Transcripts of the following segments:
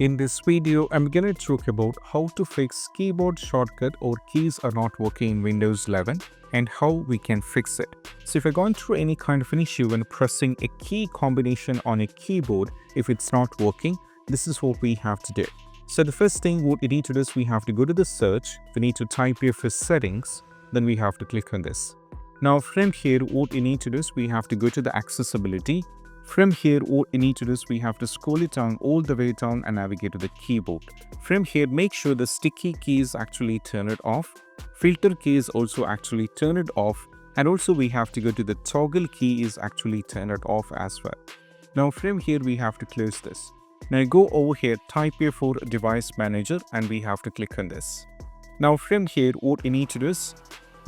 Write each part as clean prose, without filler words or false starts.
In this video, I'm going to talk about how to fix keyboard shortcut or keys are not working in Windows 11 and how we can fix it. So if you're going through any kind of an issue when pressing a key combination on a keyboard, if it's not working, this is what we have to do. So the first thing what you need to do is we have to go to the search. We need to type here for settings, then we have to click on this. Now from here, what you need to do is we have to go to the accessibility. From here, what you need to do is we have to scroll it down all the way down and navigate to the keyboard. From here, make sure the sticky keys actually turn it off. Filter keys also actually turn it off. And also we have to go to the toggle key is actually turn it off as well. Now from here, we have to close this. Now go over here, type here for device manager and we have to click on this. Now from here, what you need to do is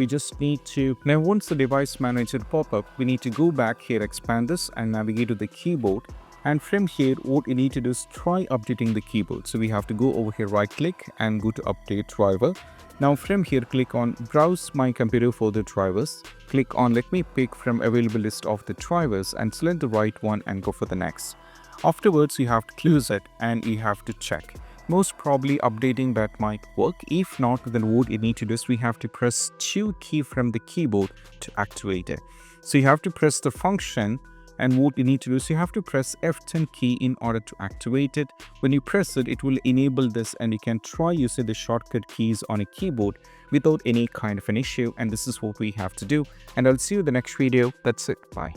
we just need to, now once the device manager pop up, we need to go back here, expand this and navigate to the keyboard. And from here, what you need to do is try updating the keyboard. So we have to go over here, right click and go to update driver. Now from here, click on browse my computer for the drivers. Click on let me pick from available list of the drivers and select the right one and go for the next. Afterwards, you have to close it and you have to check. Most probably updating that might work. If not, then what you need to do is we have to press 2 key from the keyboard to activate it. So you have to press the function and what you need to do is you have to press F10 key in order to activate it. When you press it, it will enable this and you can try using the shortcut keys on a keyboard without any kind of an issue. And this is what we have to do. And I'll see you in the next video. That's it. Bye.